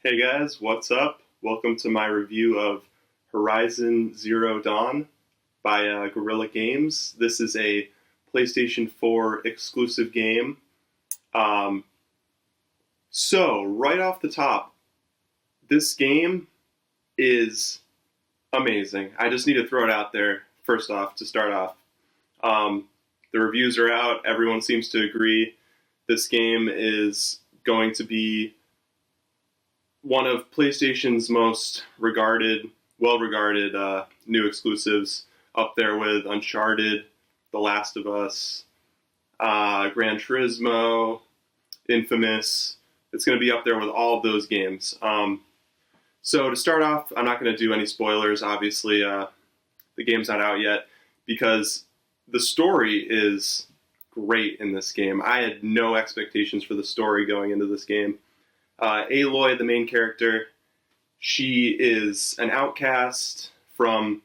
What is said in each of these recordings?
Hey guys, what's up? Welcome to my review of Horizon Zero Dawn by Guerrilla Games. This is a PlayStation 4 exclusive game. Um, right off the top, this game is amazing. I just need to throw it out there first off to start off. Um, the reviews are out. Everyone seems to agree. This game is going to be one of PlayStation's most well-regarded new exclusives, up there with Uncharted, The Last of Us, Gran Turismo, Infamous. It's going to be up there with all of those games. So to start off, I'm not going to do any spoilers. Obviously, the game's not out yet because the story is great in this game. I had no expectations for the story going into this game. Aloy, the main character, she is an outcast from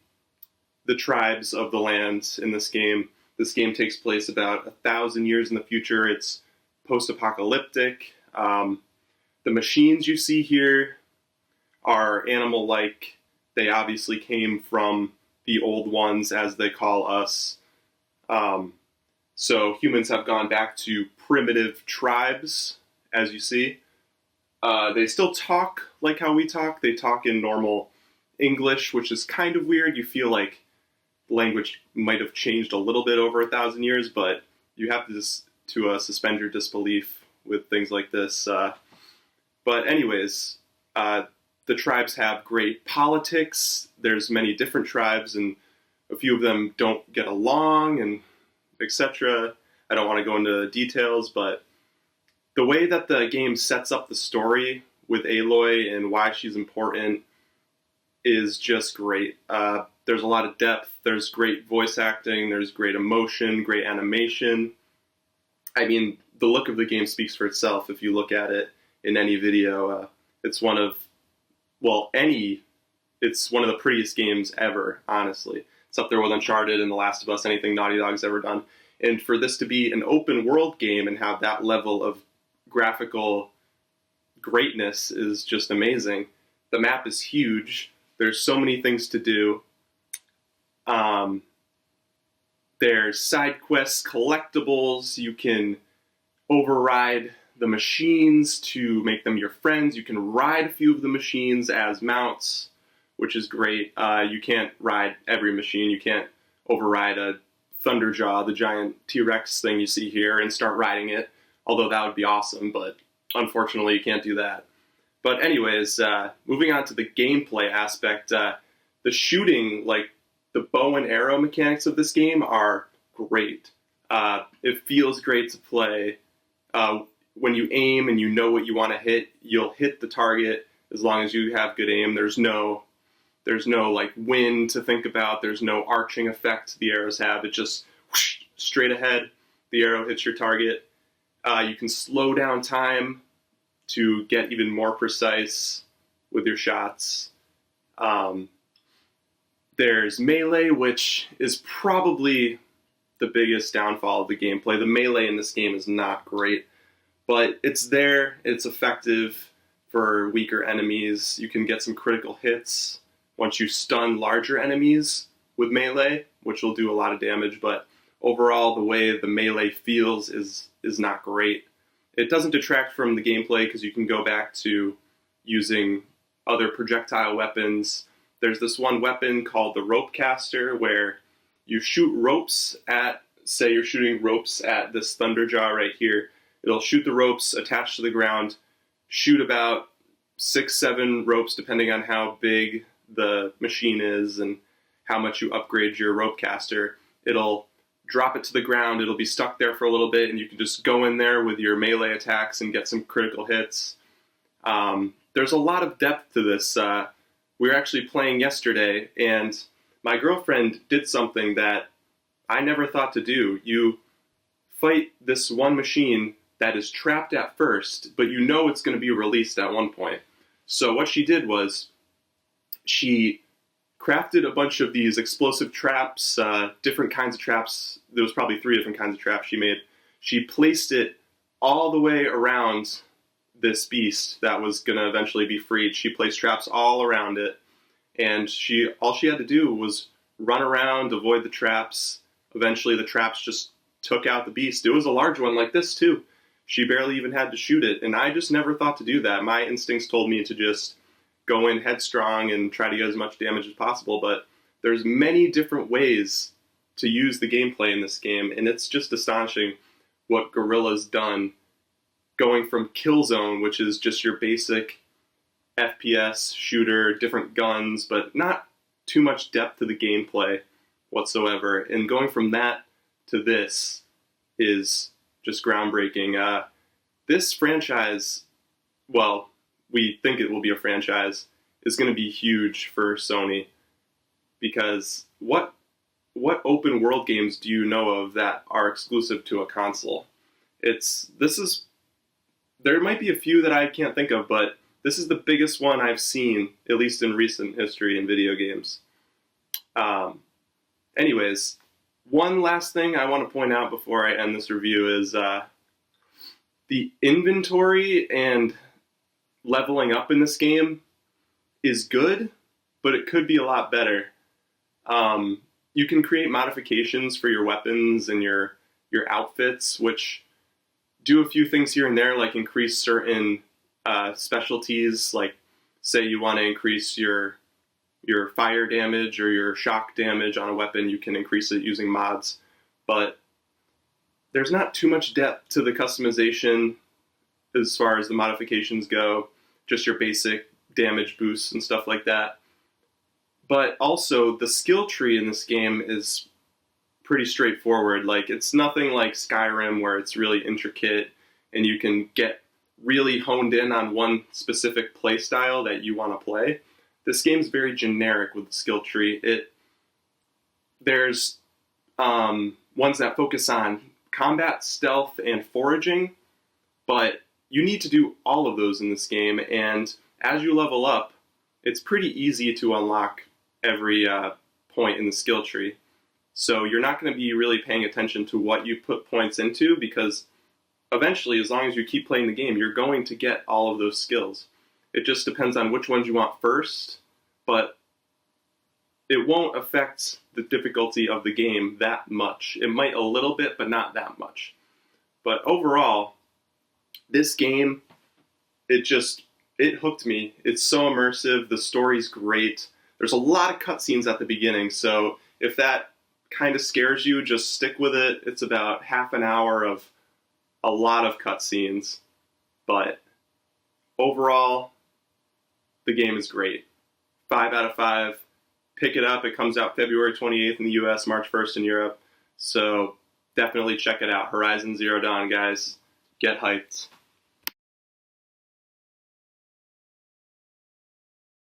the tribes of the land in this game. This game takes place about 1,000 years in the future. It's post-apocalyptic. The machines you see here are animal-like. They obviously came from the old ones, as they call us. So humans have gone back to primitive tribes, as you see. They still talk like how we talk. They talk in normal English, which is kind of weird. You feel like the language might have changed a little bit over 1,000 years, but you have to suspend your disbelief with things like this. But anyways, the tribes have great politics. There's many different tribes, and a few of them don't get along, and etc. I don't want to go into details, but the way that the game sets up the story with Aloy and why she's important is just great. There's a lot of depth. There's great voice acting. There's great emotion, great animation. I mean, the look of the game speaks for itself. If you look at it in any video, it's one of the prettiest games ever, honestly. It's up there with Uncharted and The Last of Us, anything Naughty Dog's ever done. And for this to be an open world game and have that level of graphical greatness is just amazing. The map is huge. There's so many things to do. There's side quests, collectibles. You can override the machines to make them your friends. You can ride a few of the machines as mounts, which is great. You can't ride every machine. You can't override a Thunderjaw, the giant T-Rex thing you see here, and start riding it. Although that would be awesome, but unfortunately you can't do that. But anyways, moving on to the gameplay aspect, the shooting, like the bow and arrow mechanics of this game are great. It feels great to play. When you aim and you know what you want to hit, you'll hit the target as long as you have good aim. There's no like wind to think about. There's no arching effect the arrows have. It just whoosh, straight ahead. The arrow hits your target. You can slow down time to get even more precise with your shots. There's melee, which is probably the biggest downfall of the gameplay. The melee in this game is not great, but it's there. It's effective for weaker enemies. You can get some critical hits once you stun larger enemies with melee, which will do a lot of damage, but overall, the way the melee feels is not great. It doesn't detract from the gameplay because you can go back to using other projectile weapons. There's this one weapon called the rope caster where you shoot ropes at, say you're shooting ropes at this Thunderjaw right here. It'll shoot the ropes attached to the ground, shoot about 6-7 ropes depending on how big the machine is and how much you upgrade your rope caster. It'll drop it to the ground, it'll be stuck there for a little bit, and you can just go in there with your melee attacks and get some critical hits. There's a lot of depth to this. We were actually playing yesterday, and my girlfriend did something that I never thought to do. You fight this one machine that is trapped at first, but you know it's going to be released at one point. So what she did was, she crafted a bunch of these explosive traps, different kinds of traps. There was probably 3 different kinds of traps she made. She placed it all the way around this beast that was going to eventually be freed. She placed traps all around it, and all she had to do was run around, avoid the traps. Eventually the traps just took out the beast. It was a large one like this too. She barely even had to shoot it, and I just never thought to do that. My instincts told me to just go in headstrong and try to get as much damage as possible, but there's many different ways to use the gameplay in this game, and it's just astonishing what Guerrilla's done, going from Killzone, which is just your basic FPS shooter, different guns, but not too much depth to the gameplay whatsoever, and going from that to this is just groundbreaking. This franchise, well, we think it will be a franchise, is going to be huge for Sony, because what open world games do you know of that are exclusive to a console? There might be a few that I can't think of, but this is the biggest one I've seen, at least in recent history in video games. Anyways, one last thing I want to point out before I end this review is the inventory and leveling up in this game is good, but it could be a lot better. You can create modifications for your weapons and your outfits, which do a few things here and there, like increase certain specialties. Like, say you want to increase your fire damage or your shock damage on a weapon, you can increase it using mods. But there's not too much depth to the customization as far as the modifications go, just your basic damage boosts and stuff like that. But also, the skill tree in this game is pretty straightforward. Like, it's nothing like Skyrim where it's really intricate and you can get really honed in on one specific play style that you want to play. This game's very generic with the skill tree. There's ones that focus on combat, stealth, and foraging, but you need to do all of those in this game, and as you level up, it's pretty easy to unlock every point in the skill tree. So you're not going to be really paying attention to what you put points into, because eventually, as long as you keep playing the game, you're going to get all of those skills. It just depends on which ones you want first, but it won't affect the difficulty of the game that much. It might a little bit, but not that much. But overall, this game, it hooked me. It's so immersive. The story's great. There's a lot of cutscenes at the beginning, so if that kind of scares you, just stick with it. It's about half an hour of a lot of cutscenes, but overall, the game is great. 5 out of 5. Pick it up. It comes out February 28th in the US, March 1st in Europe. So definitely check it out. Horizon Zero Dawn, guys. Get hyped.